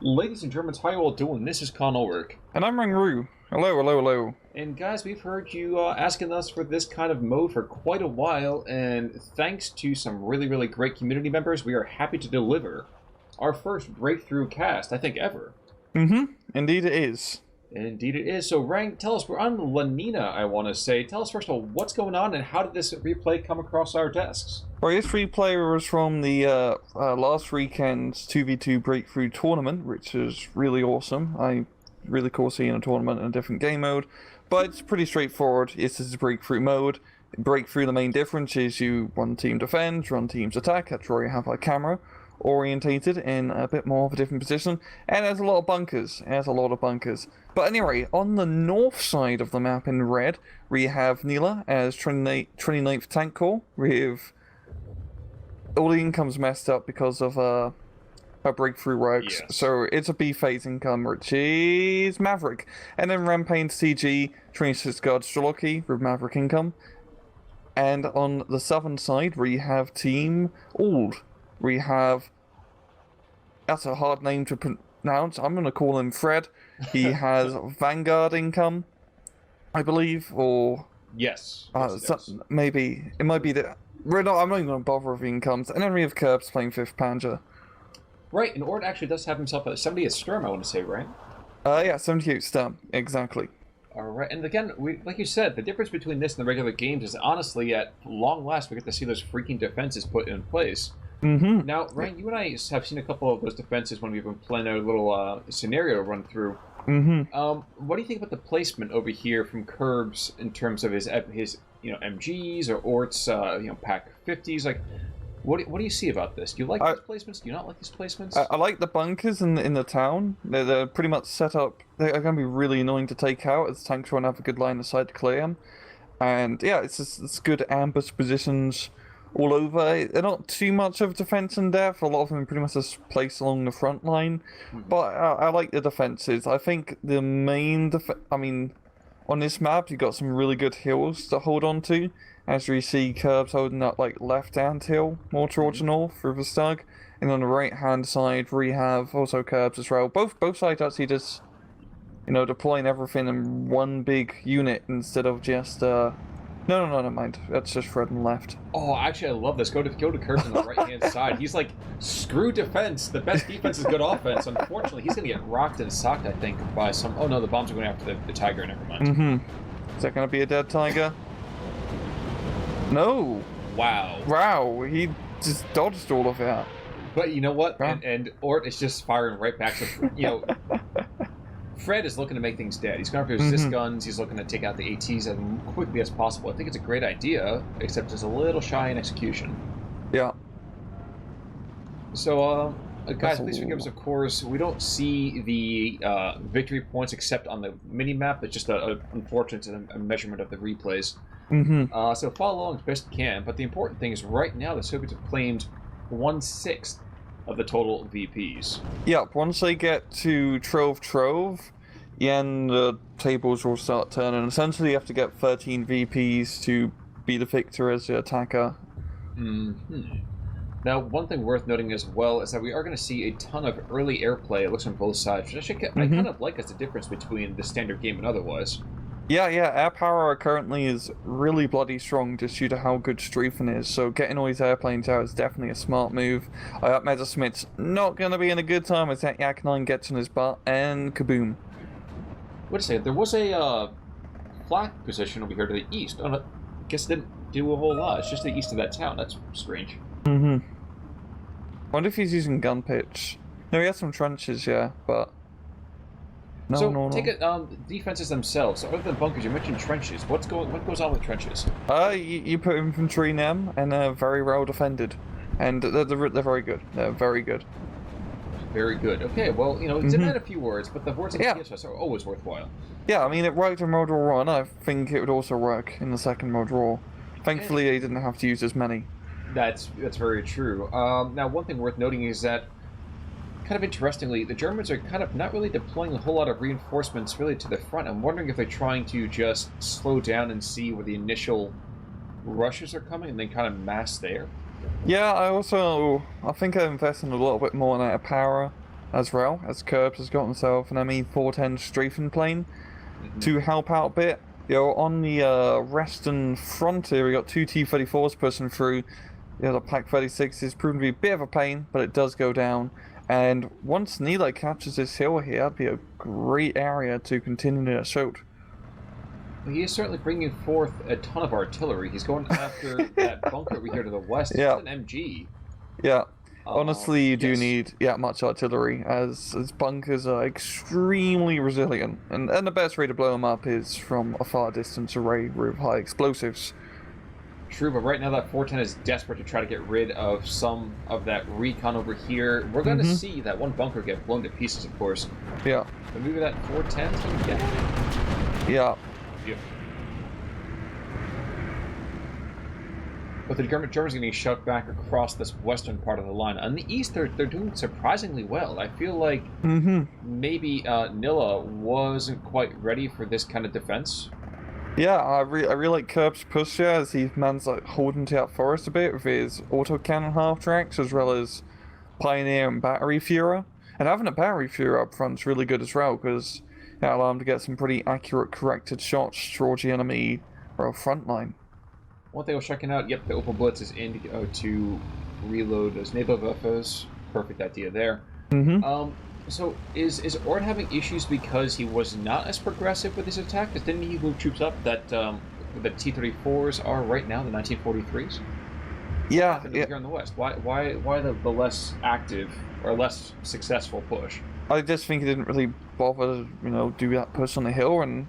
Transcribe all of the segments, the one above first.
Ladies and Germans, how you all doing? This is Con Ulrich. And I'm Ru. Hello, hello, hello. And guys, we've heard you asking us for this kind of mode for quite a while, and thanks to some really great community members, we are happy to deliver our first breakthrough cast, I think, ever. Indeed it is. Indeed it is. So, Rang, tell us, we're on Lanina, I want to say. Tell us, first of all, what's going on, and how did this replay come across our desks? Well, this replay was from the last weekend's 2v2 breakthrough tournament, which is really awesome. Really cool seeing a tournament in a different game mode, but it's pretty straightforward. This is a breakthrough mode. Breakthrough, the main difference is one team defends, one team's attack. That's where you have our camera orientated in a bit more of a different position, and there's a lot of bunkers. But anyway, on the north side of the map in red, we have Nilla as 29th Tank Corps, with all the income's messed up because of how breakthrough works. Yes. So it's a B phase income, which is Maverick. And then rampageTG, 26th Guards Strelkovy with Maverick income. And on the southern side, we have Team Old. We have... That's a hard name to pronounce. I'm going to call him Fred. He has Vanguard income, I believe, or... Yes. Maybe. It might be that... I'm not even going to bother with incomes. And then we have Curbs playing 5th Panzer. Right, and Ort actually does have himself a 70th Sturm, I want to say, right? Yeah, 78 Sturm, exactly. Alright, and again, like you said, the difference between this and the regular games is honestly, at long last, we get to see those freaking defenses put in place. Now, Ryan, you and I have seen a couple of those defenses when we've been playing our little scenario run through. What do you think about the placement over here from Curbs in terms of his MGs or Ort's pack 50s? Like, what do you see about this? Do you like these placements? Do you not like these placements? I like the bunkers in the town. They're pretty much set up. They're going to be really annoying to take out as tanks won't have a good line of sight to clear them. And yeah, it's good ambush positions all over. They're not too much of defense in depth. A lot of them are pretty much just placed along the front line. But I like the defenses. I think the main on this map, you've got some really good hills to hold on to. As we see Curbs holding up like left-hand hill, more towards the north, River Stug. And on the right-hand side, we have also Curbs as well. Both sides actually just, deploying everything in one big unit instead of just, No, never mind. That's just Fred on the left. Oh, actually, I love this. Go to Curbs on the right-hand side. He's like, screw defense. The best defense is good offense. Unfortunately, he's going to get rocked and socked, I think, by some... Oh, no, the bombs are going after the Tiger. Never mind. Is that going to be a dead Tiger? No. Wow, he just dodged all of that. But you know what? And Ort is just firing right back. So, Fred is looking to make things dead. He's going to resist guns. He's looking to take out the ATs as quickly as possible. I think it's a great idea, except it's a little shy in execution. Yeah. So, guys, please forgive us, of course. We don't see the victory points except on the mini-map. It's just unfortunate a measurement of the replays. So follow along as best you can, but the important thing is right now the Soviets have claimed 1/6 of the total VPs. Yep, once they get to Trove, then the tables will start turning. Essentially, you have to get 13 VPs to be the victor as the attacker. Now, one thing worth noting as well is that we are going to see a ton of early airplay, it looks on both sides, which I kind of like as the difference between the standard game and otherwise. Yeah, air power currently is really bloody strong just due to how good Strafing is, so getting all these airplanes out is definitely a smart move. I hope Messerschmitt's not going to be in a good time as that Yak 9 gets on his butt, and kaboom. Wait a second, there was a flak position over here to the east. I guess it didn't do a whole lot, it's just the east of that town, that's strange. Wonder if he's using gun pitch. No, he has some trenches, yeah, but... No. Take it, defenses themselves. So other than bunkers, you mentioned trenches. What goes on with trenches? You put infantry in them, and they're very well defended. And they're very good. They're very good. Very good. Okay, well, demand a few words, but the words of the TSS are always worthwhile. Yeah, I mean, it worked in World War I. I think it would also work in the Second World War. Thankfully, they didn't have to use as many. That's very true. Now, one thing worth noting is that, kind of interestingly, the Germans are kind of not really deploying a whole lot of reinforcements really to the front. I'm wondering if they're trying to just slow down and see where the initial rushes are coming and then kind of mass there. Yeah, I think I invested a little bit more in air power. as well, as Curbs has got himself an ME-410 strafing plane to help out a bit. On the western frontier, we got two T-34s pushing through. The Pack 36 is proven to be a bit of a pain, but it does go down. And once Nilla captures this hill here, that'd be a great area to continue the assault. Well, he is certainly bringing forth a ton of artillery. He's going after that bunker over here to the west. Yeah. It's an MG. Yeah. Honestly, you do yes. need much artillery, as bunkers are extremely resilient. And the best way to blow them up is from a far distance array with high explosives. True, but right now that 410 is desperate to try to get rid of some of that recon over here. We're going to see that one bunker get blown to pieces, of course. Yeah. But maybe that 410 is going to get it? Yeah. But the Germans getting shoved back across this western part of the line. On the east, they're doing surprisingly well. I feel like maybe Nilla wasn't quite ready for this kind of defense. Yeah, I really like Curb's push here, as he man's like holding to that forest a bit with his autocannon half-tracks, as well as Pioneer and Battery Führer. And having a Battery Führer up front is really good as well, because it allows him to get some pretty accurate corrected shots towards the enemy front line. One thing I was checking out, yep, the Opel Blitz is in to reload those Nebenwaffes. Perfect idea there. So is Ort having issues because he was not as progressive with his attack? Because didn't he move troops up that the T-34s are right now, the 1943s? Yeah. Here in the west, why the less active or less successful push? I just think he didn't really bother, do that push on the hill, and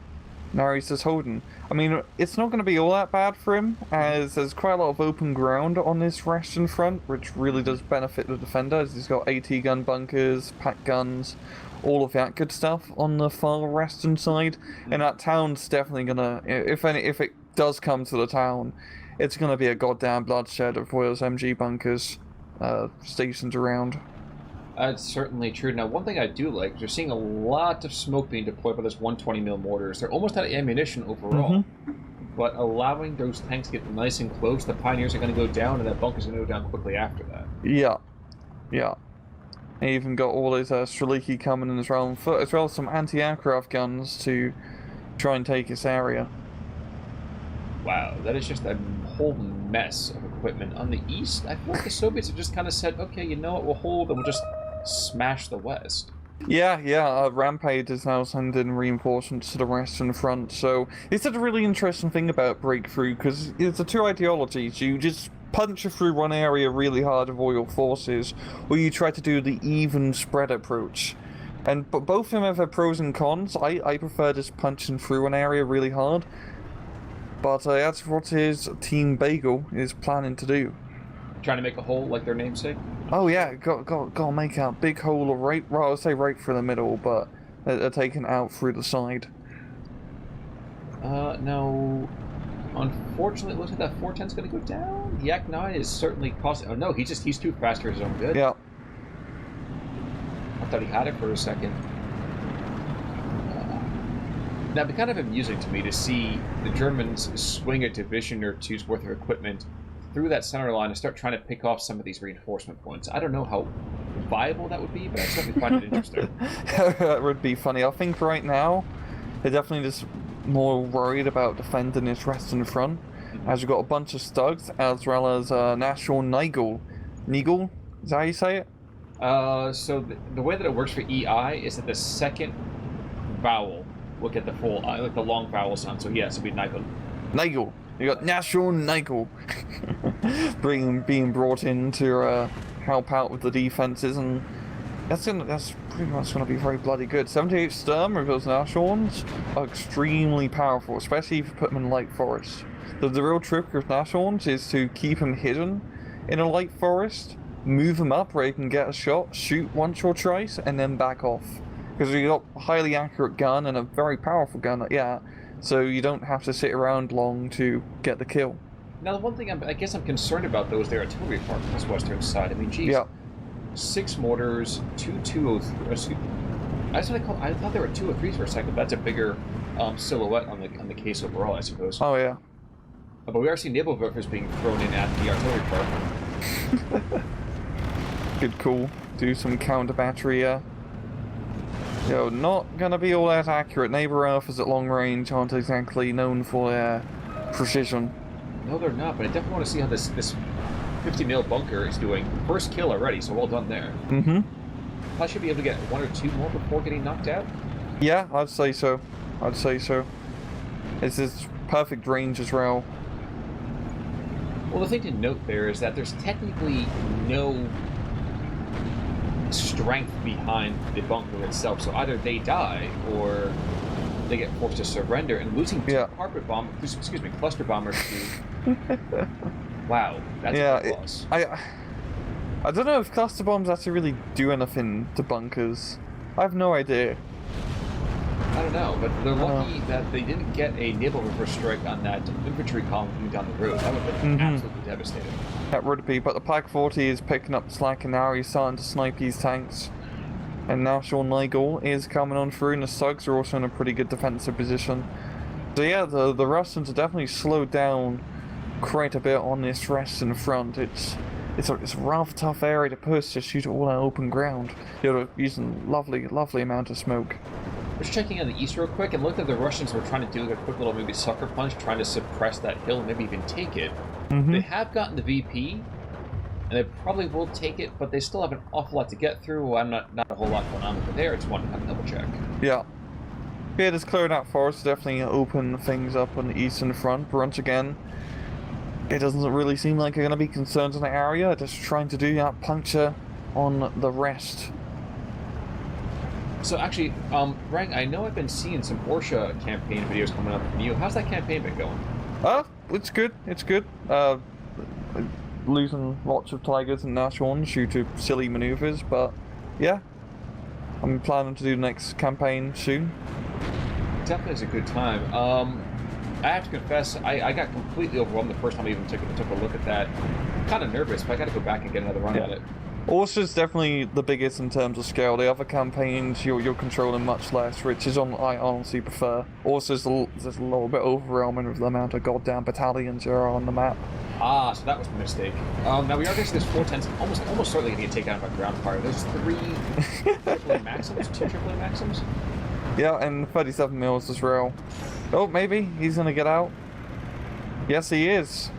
now he's just holding. I mean, it's not going to be all that bad for him, as there's quite a lot of open ground on this western front, which really does benefit the defender, as he's got AT gun bunkers, pack guns, all of that good stuff on the far western side. And that town's definitely going to, if it does come to the town, it's going to be a goddamn bloodshed of Royals MG bunkers stationed around. That's certainly true. Now, one thing I do like is you're seeing a lot of smoke being deployed by those 120mm mortars. They're almost out of ammunition overall, but allowing those tanks to get nice and close, the Pioneers are going to go down, and that bunker's going to go down quickly after that. Yeah. They even got all those Strelkovy coming in as well, as well as some anti-aircraft guns to try and take this area. Wow, that is just a whole mess of equipment. On the east, I feel like the Soviets have just kind of said, okay, you know what, we'll hold, and we'll just smash the west. Yeah. Rampage is now sending reinforcements to the western front, so it's a really interesting thing about Breakthrough, because it's the two ideologies. You just punch through one area really hard with all your forces, or you try to do the even spread approach. But both of them have their pros and cons. I prefer just punching through an area really hard, but that's what his Team Bagel is planning to do. Trying to make a hole like their namesake? Oh yeah, gotta make a big hole right through the middle, but they're taken out through the side. No. Unfortunately, it looks like that 410's gonna go down. The Yak-9 is certainly costing... Oh no, he's too fast for his own good. Yeah. I thought he had it for a second. Now, it'd be kind of amusing to me to see the Germans swing a division or two's worth of equipment through that center line and start trying to pick off some of these reinforcement points. I don't know how viable that would be, but I certainly find it interesting. That would be funny. I think right now they're definitely just more worried about defending this western front, as we've got a bunch of Stugs, as well as National Nigel. Nigel? Is that how you say it? So the way that it works for EI is that the second vowel will get the full, like the long vowel sound. So yes, it'll be Nigel. Nigel. You got National Nigel being brought in to help out with the defenses, and that's pretty much going to be very bloody good. 78 Sturm with those Nationals are extremely powerful, especially if you put them in light forest. The real trick with Nationals is to keep them hidden in a light forest, move them up where you can get a shot, shoot once or twice, and then back off. Because you got a highly accurate gun and a very powerful gun, so you don't have to sit around long to get the kill. Now, the one thing I guess I'm concerned about, though, is their artillery part on this western side. I mean, geez, 6 mortars, 2 203s. I thought there were 203s for a second. That's a bigger silhouette on the case overall, I suppose. Oh yeah. But we are seeing Nebenwaffes being thrown in at the artillery part. Good call. Do some counter battery Not gonna be all that accurate. Neighbor Alphas at long range aren't exactly known for their precision. No, they're not, but I definitely want to see how this 50 mil bunker is doing. First kill already, so well done there. Mm-hmm. I should be able to get 1 or 2 more before getting knocked out. Yeah, I'd say so. It's perfect range as well. Well, the thing to note there is that there's technically no strength behind the bunker itself, so either they die or they get forced to surrender, and losing two cluster bombers to... Wow, that's a big loss. I don't know if cluster bombs actually really do anything to bunkers. I have no idea. I don't know, but they're lucky that they didn't get a naval reverse strike on that infantry column coming down the road. That would have been absolutely devastating. That would be, but the Pak 40 is picking up slack, and now he's starting to snipe these tanks. And now Sean Nigel is coming on through, and the Suggs are also in a pretty good defensive position. So yeah, the Russians are definitely slowed down quite a bit on this rest in front. It's a rather tough area to push to shoot all on open ground. You're using lovely amount of smoke. Just checking on the east real quick, and looked at the Russians were trying to do a quick little maybe sucker punch, trying to suppress that hill, maybe even take it. They have gotten the VP, and they probably will take it, but they still have an awful lot to get through. I'm not a whole lot going on over there. I just wanted to have a double check. Yeah. Yeah, just clearing out forest, definitely open things up on the eastern front. But once again, it doesn't really seem like there are going to be concerns in the area. Just trying to do that puncture on the rest. So actually, Rang, I know I've been seeing some Orsha campaign videos coming up from you. How's that campaign been going? It's good. Losing lots of tigers and Nashorns due to silly maneuvers, but yeah, I'm planning to do the next campaign soon. Definitely is a good time. I have to confess, I got completely overwhelmed the first time I even took a look at that. I'm kind of nervous, but I got to go back and get another run at it. Orsa's definitely the biggest in terms of scale. The other campaigns you're controlling much less, which is I honestly prefer. Orsa's there's a little bit overwhelming with the amount of goddamn battalions there are on the map. Ah, so that was a mistake. Now we are getting this 410s almost certainly going to get taken out by ground fire. There's 3 AAA Maxims, 2 AAA Maxims. Yeah, and 37 mils as well. Oh, maybe he's going to get out. Yes, he is.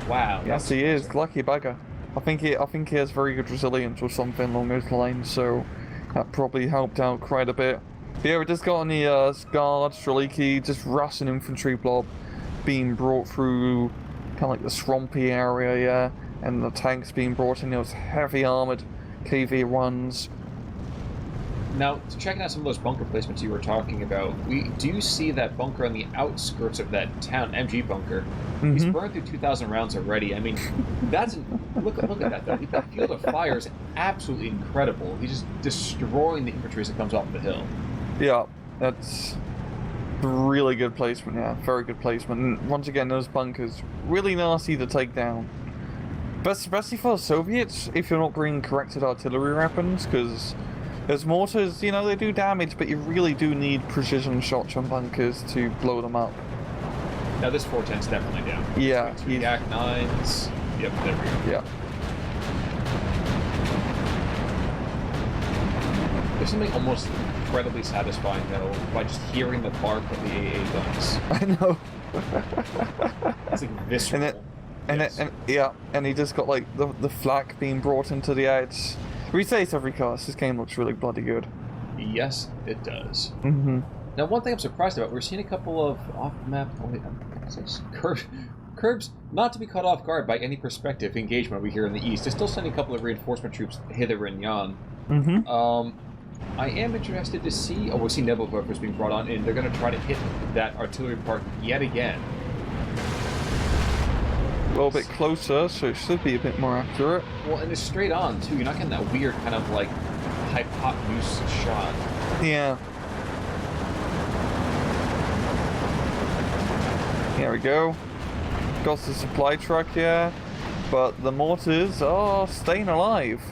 Wow. Yes, he is. Lucky bugger. I think he has very good resilience or something along those lines, so that probably helped out quite a bit. But yeah, we just got on the Guards Strelkovy, just Russian infantry blob being brought through kind of like the swampy area, yeah, and the tanks being brought in those heavy armored KV-1s. Now, checking out some of those bunker placements you were talking about, we do see that bunker on the outskirts of that town, MG bunker. He's burned through 2,000 rounds already. I mean, look at that though. That field of fire is absolutely incredible. He's just destroying the infantry as it comes off the hill. Yeah, that's really good placement. Yeah, very good placement. And once again, those bunkers really nasty to take down. But especially for the Soviets, if you're not bringing corrected artillery weapons, because those mortars, they do damage, but you really do need precision shots on bunkers to blow them up. Now this 410's definitely down. Yeah. Two Yak 9s. Yep, there we go. Yeah. There's something almost incredibly satisfying, though, by just hearing the bark of the AA guns. I know. It's like visceral. And he just got like the flak being brought into the edge. We say it's every cast. This game looks really bloody good. Yes, it does. Now, one thing I'm surprised about, we're seeing a couple of off-map curbs, not to be caught off guard by any perspective engagement we hear in the east. They're still sending a couple of reinforcement troops hither and yon. I am interested to see. Oh, we see Nebelwerfers being brought on in. They're going to try to hit that artillery park yet again. A little bit closer, so it should be a bit more accurate. Well, and it's straight on, too. You're not getting that weird kind of, like, hypotenuse shot. Yeah. There we go. Got the supply truck here, but the mortars are staying alive.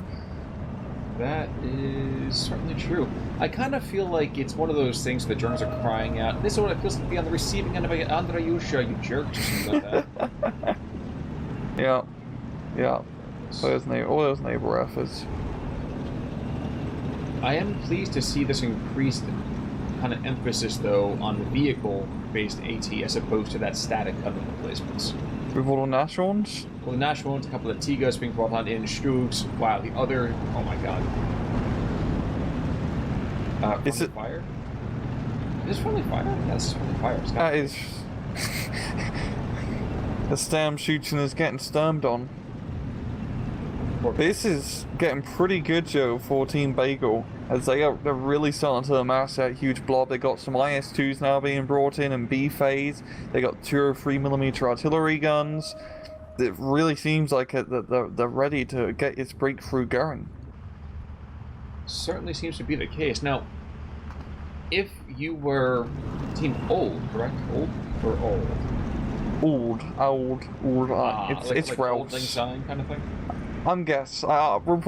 That is certainly true. I kind of feel like it's one of those things the Germans are crying out. This is what it feels like to be on the receiving end of Andreyusha, you jerk, just something like that. Yeah. All those neighbor efforts. I am pleased to see this increased kind of emphasis, though, on the vehicle-based AT as opposed to that static gunman replacements. With all the national ones? Well, the national ones, a couple of Tigas being brought on in, Strugs. Wow, the other... Oh my god. Is it... fire? Is this friendly fire? Yeah, this is friendly fire. That is... The Sturm shooting is getting Sturmed on. This is getting pretty good, Joe, for Team Bagel. As they're really starting to amass that huge blob. They got some IS-2s now being brought in B phase. They got 203mm artillery guns. It really seems like they're ready to get its breakthrough going. Certainly seems to be the case. Now, if you were Team Old, correct? Old or old? Old. It's like Ralph's. Old sign kind of thing. I'm guess. We'll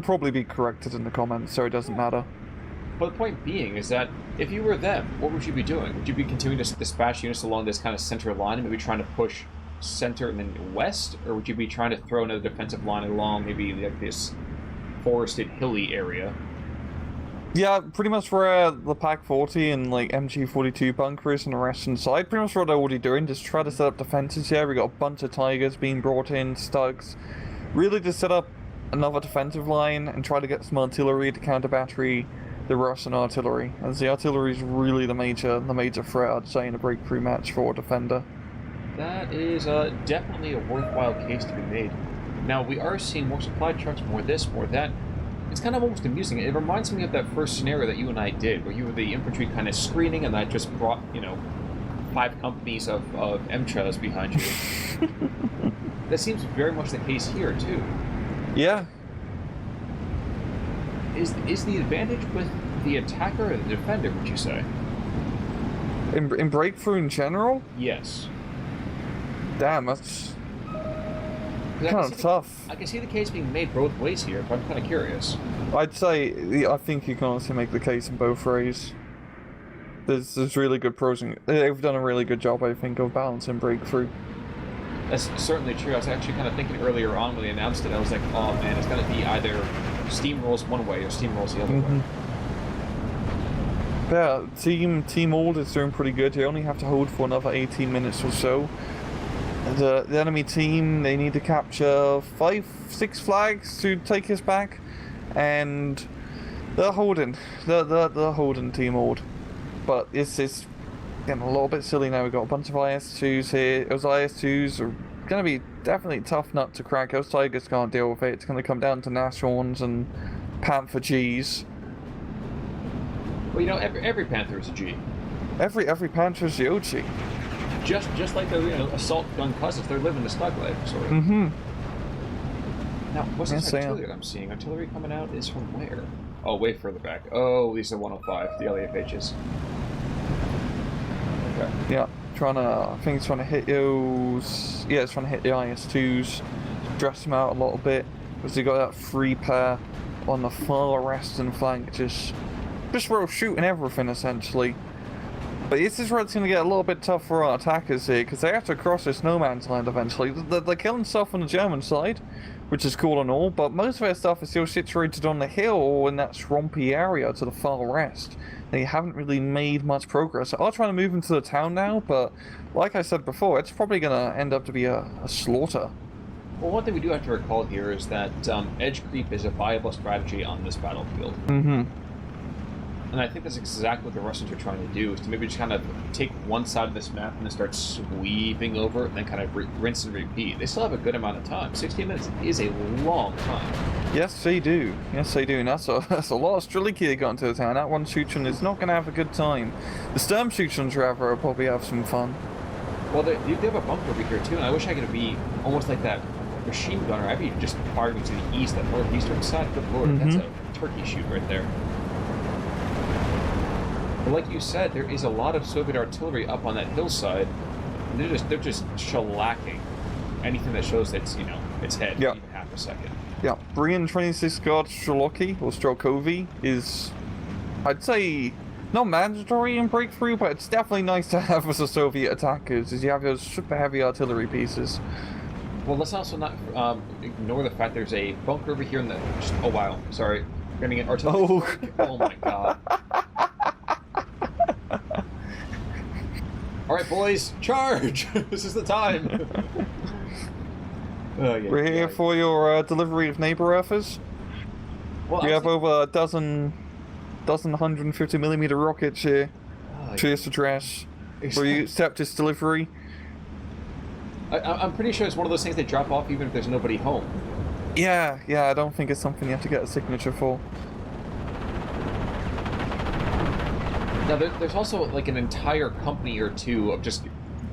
probably be corrected in the comments, so it doesn't matter. But the point being is that if you were them, what would you be doing? Would you be continuing to dispatch units along this kind of center line and maybe trying to push center and then west, or would you be trying to throw another defensive line along maybe like this forested, hilly area? Yeah, pretty much where the PaK-40 and like MG42 bunkers and the rest inside. Pretty much what they're already doing, just try to set up defenses here. We got a bunch of Tigers being brought in, Stugs. Really just set up another defensive line and try to get some artillery to counter battery the Russian artillery. As the artillery is really the major threat, I'd say, in a breakthrough match for a defender. That is definitely a worthwhile case to be made. Now, we are seeing more supply trucks, more this, more that. It's kind of almost amusing. It reminds me of that first scenario that you and I did, where you were the infantry kind of screening, and I just brought, 5 companies of MCHAs behind you. That seems very much the case here, too. Yeah. Is the advantage with the attacker or the defender, would you say? In breakthrough in general? Yes. Damn, that's kind of tough. I can see the case being made both ways here, but I'm kind of curious. I'd say, I think you can honestly make the case in both ways. There's really good pros, and they've done a really good job, I think, of balancing breakthrough. That's certainly true. I was actually kind of thinking earlier on when they announced it, I was like, oh man, it's going to be either steamrolls one way or steamrolls the other way. Yeah, Team Old is doing pretty good. You only have to hold for another 18 minutes or so. The enemy team, they need to capture 5-6 flags to take us back, and they're holding. They're holding Team Old. But it's getting a little bit silly now. We've got a bunch of IS-2s here. Those IS-2s are going to be definitely a tough nut to crack. Those Tigers can't deal with it. It's going to come down to Nashorns and Panther Gs. Well, every Panther is a G. Every Panther is the OG. Just like the assault gun cousins, they're living the slug life, sort of. Now, what's this artillery that I'm seeing? Artillery coming out is from where? Oh, way further back. Oh, these are 105, the LAFHs. Okay. Yeah, I think it's trying to hit those. Yeah, it's trying to hit the IS-2s, dress them out a little bit, because they got that free pair on the far western flank, just roll shooting everything essentially. But this is where it's going to get a little bit tough for our attackers here, because they have to cross this no man's land eventually. They're killing stuff on the German side, which is cool and all, but most of their stuff is still situated on the hill or in that swampy area to the far west. They haven't really made much progress. They are trying to move into the town now, but like I said before, it's probably going to end up to be a slaughter. Well, one thing we do have to recall here is that edge creep is a viable strategy on this battlefield. And I think that's exactly what the Russians are trying to do, is to maybe just kind of take one side of this map and then start sweeping over and then kind of rinse and repeat. They still have a good amount of time. 16 minutes is a long time. Yes, they do. Yes, they do. And that's a lot of Strelkovy they got into the town. That one Schuchen is not going to have a good time. The Sturm Schuchens, rather, will probably have some fun. Well, they have a bunker over here, too, and I wish I could be almost like that machine gunner. I'd be just firing to the east, that northeastern side. Good lord, that's a turkey shoot right there. But like you said, there is a lot of Soviet artillery up on that hillside, and they're just shellacking anything that shows its its head for even half a second. Yeah, bringing 26 Guards Strelkovy is, I'd say, not mandatory in breakthrough, but it's definitely nice to have as a Soviet attackers, as you have those super heavy artillery pieces. Well, let's also not ignore the fact there's a bunker over here in the. Oh wow, sorry. Getting an artillery strike. Oh my god. Alright, boys, charge! This is the time! We're here for your delivery of neighbor Earthers. Well, we have over a dozen 150mm rockets here. Cheers to dress. Will you accept this delivery? I'm pretty sure it's one of those things they drop off even if there's nobody home. Yeah, I don't think it's something you have to get a signature for. Now, there's also like an entire company or two of just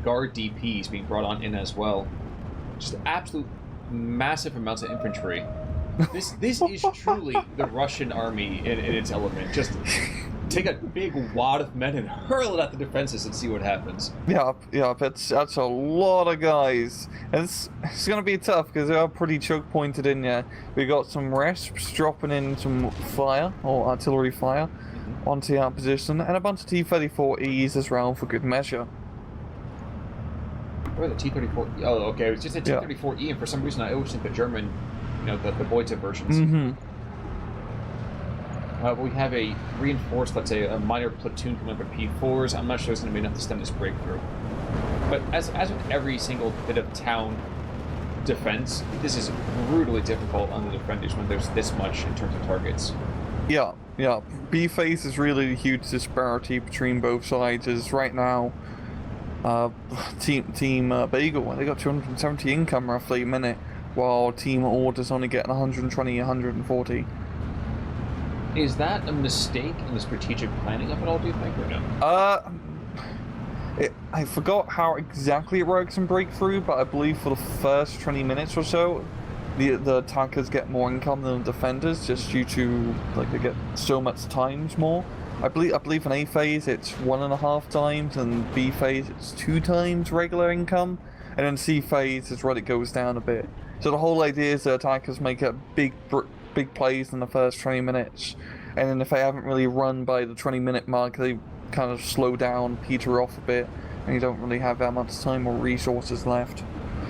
guard DPs being brought on in as well. Just absolute massive amounts of infantry. This is truly the Russian army in its element. Just take a big wad of men and hurl it at the defenses and see what happens. Yeah, that's a lot of guys. And it's going to be tough because they are pretty choke pointed in there. We got some resps dropping in some fire, or artillery fire, onto our position, and a bunch of T-34Es as well for good measure. Where the T-34? Oh, okay, it was just a T-34E, and for some reason I always think the German, the Beute versions. We have a reinforced, let's say, a minor platoon coming up with P4s. I'm not sure it's going to be enough to stem this breakthrough. But as with every single bit of town defense, this is brutally difficult on the defenders when there's this much in terms of targets. Yeah. B phase is really a huge disparity between both sides. Is right now, Team Bagel, they got 270 income roughly a minute, while Team Order's only getting 120, 140. Is that a mistake in the strategic planning of it all, do you think, or no? I forgot how exactly it works in Breakthrough, but I believe for the first 20 minutes or so, the attackers get more income than the defenders, just due to, like, they get so much times more. I believe in A phase it's 1.5 times, and B phase it's 2 times regular income, and then C phase is where it goes down a bit. So the whole idea is the attackers make a big plays in the first 20 minutes, and then if they haven't really run by the 20-minute mark, they kind of slow down, peter off a bit, and you don't really have that much time or resources left.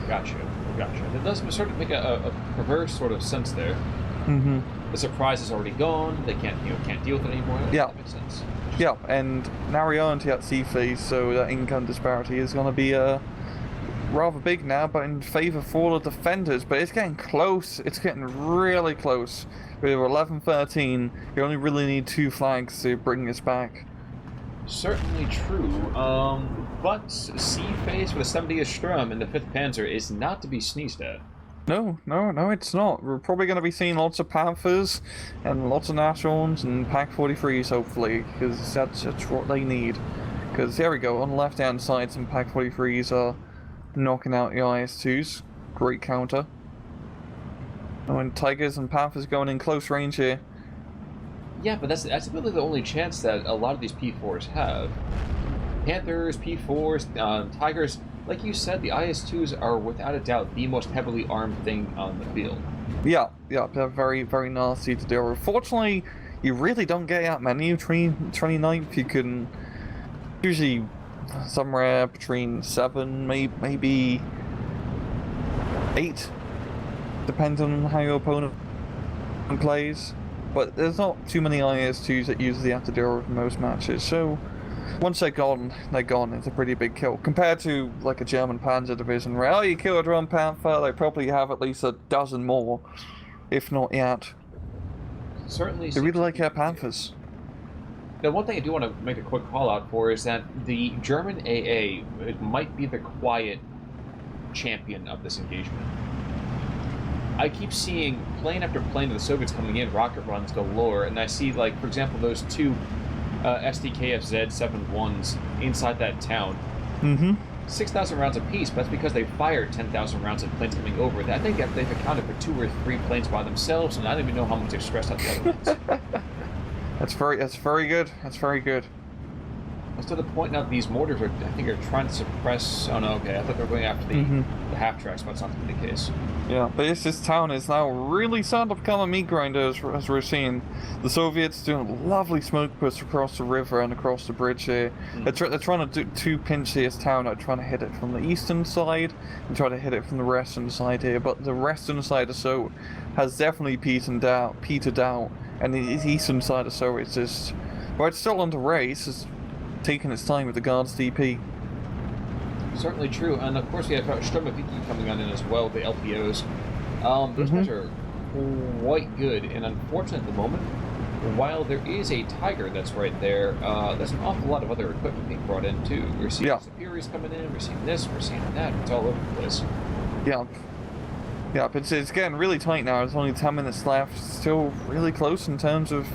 Gotcha. It does sort of make a perverse sort of sense there. The surprise is already gone. They can't deal with it anymore. That makes sense. Yeah, and now we're on to that C phase, so that income disparity is going to be rather big now, but in favor for the defenders. But it's getting close. It's getting really close. With 11-13, you only really need 2 flags to bring this back. Certainly true. But C phase for the 70th Sturm and the 5th Panzer is not to be sneezed at. No, it's not. We're probably going to be seeing lots of Panthers and lots of Nashorns and Pak-43s, hopefully, because that's what they need. Because there we go, on the left-hand side, some Pak-43s are knocking out the IS-2s. Great counter. And Tigers and Panthers going in close range here. Yeah, but that's really the only chance that a lot of these P4s have. Panthers, P4s, Tigers, like you said, the IS-2s are without a doubt the most heavily armed thing on the field. Yeah, they're very, very nasty to deal with. Fortunately, you really don't get out many. 29th, you can usually somewhere between 7, maybe 8, depending on how your opponent plays. But there's not too many IS-2s that usually have to deal with most matches, so once they're gone. It's a pretty big kill. Compared to, like, a German Panzer division where, you killed one Panther, they probably have at least a dozen more, if not yet. Certainly. They really like our Panthers. Now, one thing I do want to make a quick call out for is that the German AA it might be the quiet champion of this engagement. I keep seeing plane after plane of the Soviets coming in, rocket runs galore, and I see, like, for example, those 2 SDKFZ-71s inside that town. 6,000 rounds apiece, but that's because they fired 10,000 rounds of planes coming over. I think that they've accounted for 2 or 3 planes by themselves, and I don't even know how much they've stressed out the other ones. That's very good. It's to the point now that these mortars are trying to suppress. Oh no, okay. I thought they were going after the half tracks, but it's not the case. Yeah, but this town is now really starting to become a meat grinder, as we're seeing. The Soviets doing lovely smoke push across the river and across the bridge here. They're trying to pinch this town. They're trying to hit it from the eastern side and try to hit it from the western side here. But the western side has definitely petered out, and the eastern side of Soviets is, well, it's still under race, it's taking its time with the Guards DP. Certainly true, and of course we have Sturmoviki coming on in as well, the LPOs. Those guys are quite good, and unfortunately at the moment, while there is a Tiger that's right there, there's an awful lot of other equipment being brought in too. We're seeing Superiors coming in, we're seeing this, we're seeing that, it's all over the place. Yeah. Yeah, but it's getting really tight now. There's only 10 minutes left. Still really close in terms of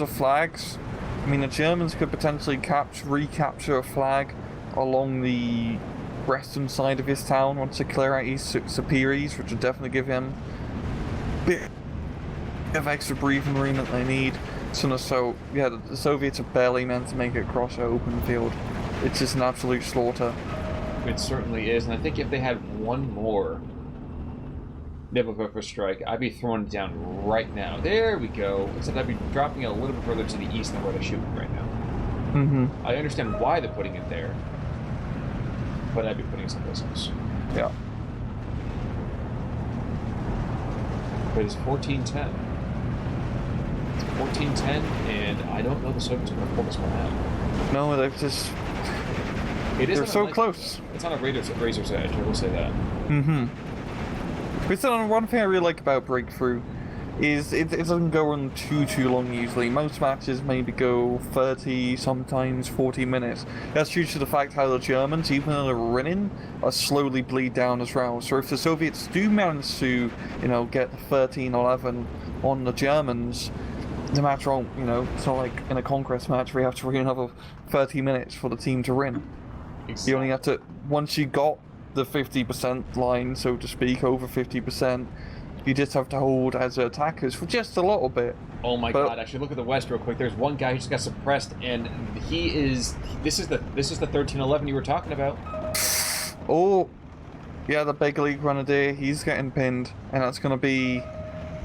flags. I mean, the Germans could potentially recapture a flag along the western side of his town once they clear out his superiors, which would definitely give him a bit of extra breathing room that they need. So yeah, the Soviets are barely meant to make it across the open field. It's just an absolute slaughter. It certainly is, and I think if they had one more Nilla strike, I'd be throwing it down right now. There we go. Except I'd be dropping it a little bit further to the east than where they're shooting right now. I understand why they're putting it there, but I'd be putting it someplace else. Yeah. But it's 14-10. It's 14-10, and I don't know the Soviets are going to pull this one out. No, they've just... They're so close. It's on a razor's edge, I will say that. But then one thing I really like about Breakthrough is it doesn't go on too long usually. Most matches maybe go 30, sometimes 40 minutes. That's due to the fact how the Germans, even though they're winning, are slowly bleed down as well. So if the Soviets do manage to, get 13-11 on the Germans, the match won't, it's not like in a conquest match where you have to win another 30 minutes for the team to win. Exactly. You only have to, once you got the 50% line, so to speak, over 50%, you just have to hold as attackers for just a little bit. Oh my god, actually look at the west real quick. There's one guy who just got suppressed, and this is the 13-11 you were talking about. Oh, yeah, the big league Grenadier, he's getting pinned, and that's gonna be...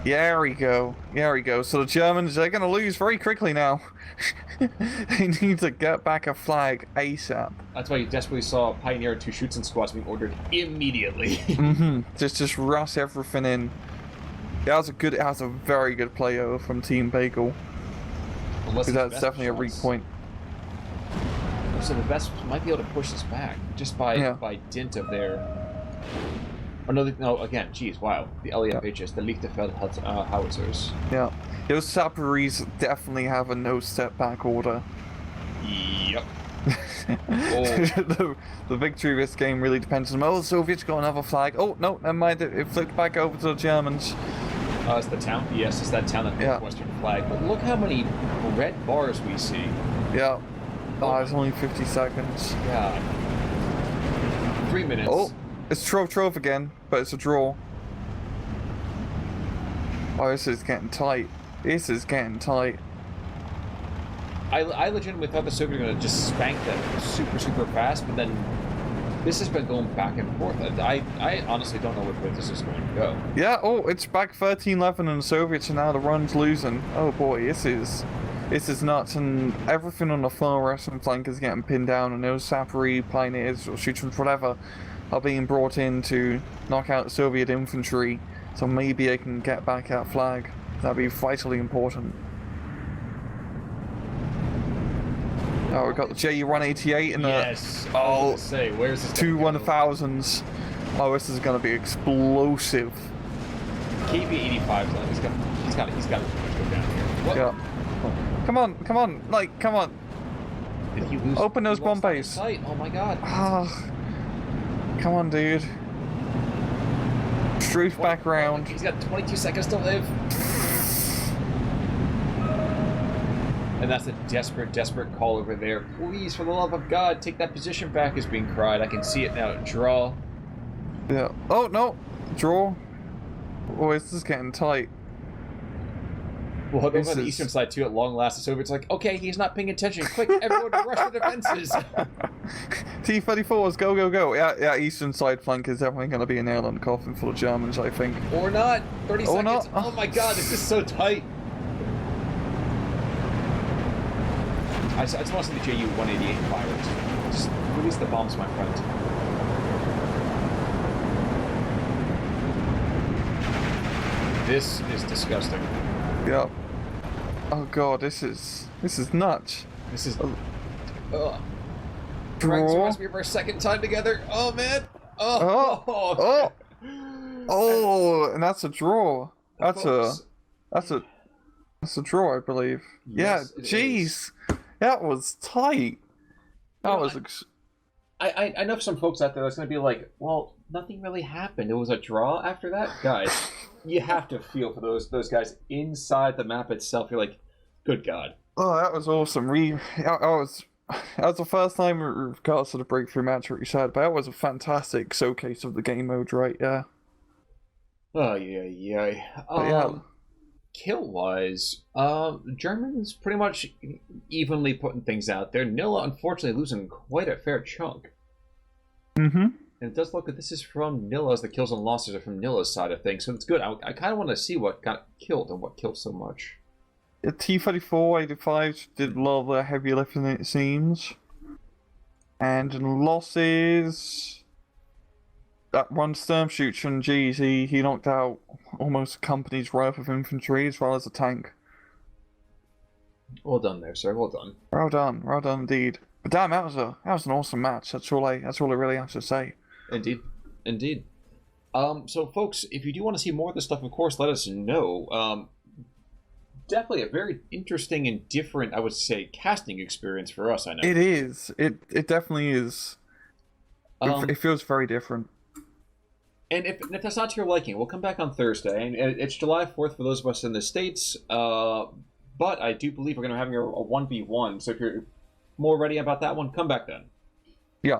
There we go. So the Germans, they're gonna lose very quickly now. They need to get back a flag ASAP. That's why you desperately saw Pioneer 2 Schützen squads being ordered immediately. Just rush everything in. That was a very good play over from Team Bagel. Because that's definitely a weak point. So the best might be able to push this back just by dint of their... again, geez, wow. The LEFHs, the Lichterfeld howitzers. Yeah. Those Saparis definitely have a no-step back order. Yep. The victory of this game really depends on them. Oh, the Soviets got another flag. Oh, no, never mind. It flipped back over to the Germans. It's the town? Yes, it's that town that has the Western flag. But look how many red bars we see. Yeah. Oh, it's only 50 seconds. Yeah. 3 minutes. Oh. It's Trove again, but it's a draw. Oh, this is getting tight. I legitimately thought the Soviets were going to just spank them super fast, but then this has been going back and forth. I honestly don't know which way this is going to go. Yeah, it's back 13-11 and the Soviets, and now the run's losing. Oh boy, this is nuts, and everything on the far western flank is getting pinned down, and those Sapori, Pioneers, or Schützen, whatever, are being brought in to knock out Soviet infantry, so maybe I can get back that flag. That'd be vitally important. Oh, we've got the Ju-188 and the... Yes, I was gonna say, where's this 2 1000s. Oh, this is going to be explosive. KB-85, he's got to go down here. What? Yeah. Come on, come on. Did he lose? Open those bomb bays. Oh my god. Come on, dude. Struth back round. He's got 22 seconds to live. And that's a desperate call over there. Please, for the love of God, take that position back is being cried. I can see it now. Draw. Yeah. Oh, no. Draw. Oh, this is getting tight. Well, over on the eastern side, too, at long last, the Soviets like, okay, he's not paying attention. Quick, everyone rush the defenses. T-34s, go. Yeah, eastern side flank is definitely going to be a nail in the coffin for the Germans, I think. Or not. 30 seconds. Not. Oh my god, this is so tight. I just want to see the Ju-188 fire. Just release the bombs, my friend. This is disgusting. Yeah. Oh god, this is nuts. This is... Draw. Right, so it must be our second time together. Oh, man. Oh, Oh. oh, and that's a draw. That's Folks, a draw, I believe. Yes, yeah, jeez, that was tight. That was. I know some folks out there that's going to be like, well, nothing really happened. It was a draw after that. Guys, you have to feel for those guys inside the map itself. You're like, good God. Oh, that was awesome. That was the first time regards to the breakthrough match what you said, but that was a fantastic showcase of the game mode, right? Yeah. Oh, yeah. Kill-wise, Germans pretty much evenly putting things out there. Nilla, unfortunately, losing quite a fair chunk. Mm-hmm. And it does look like this is from Nilla's. The kills and losses are from Nilla's side of things, so it's good. I kind of want to see what got killed and what killed so much. T-34, 85 did a lot of the heavy lifting, it seems. And in losses... That one Sturm shooter, and geez, he knocked out almost a company's worth of infantry as well as a tank. Well done there, sir. Well done. Well done indeed. But damn, that was an awesome match. That's all I really have to say. Indeed. So folks, if you do want to see more of this stuff, of course, let us know. Definitely a very interesting and different, I would say, casting experience for us. I know it is. It definitely is. It feels very different. And if that's not to your liking, we'll come back on Thursday. And it's July 4th for those of us in the States. But I do believe we're going to be having a 1v1. So if you're more ready about that one, come back then. Yeah.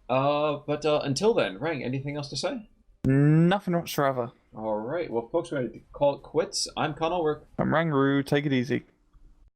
But until then, Rang, anything else to say? Nothing whatsoever. All right. Well, folks, we're going to call it quits. I'm Connell. I'm Rangaroo. Take it easy.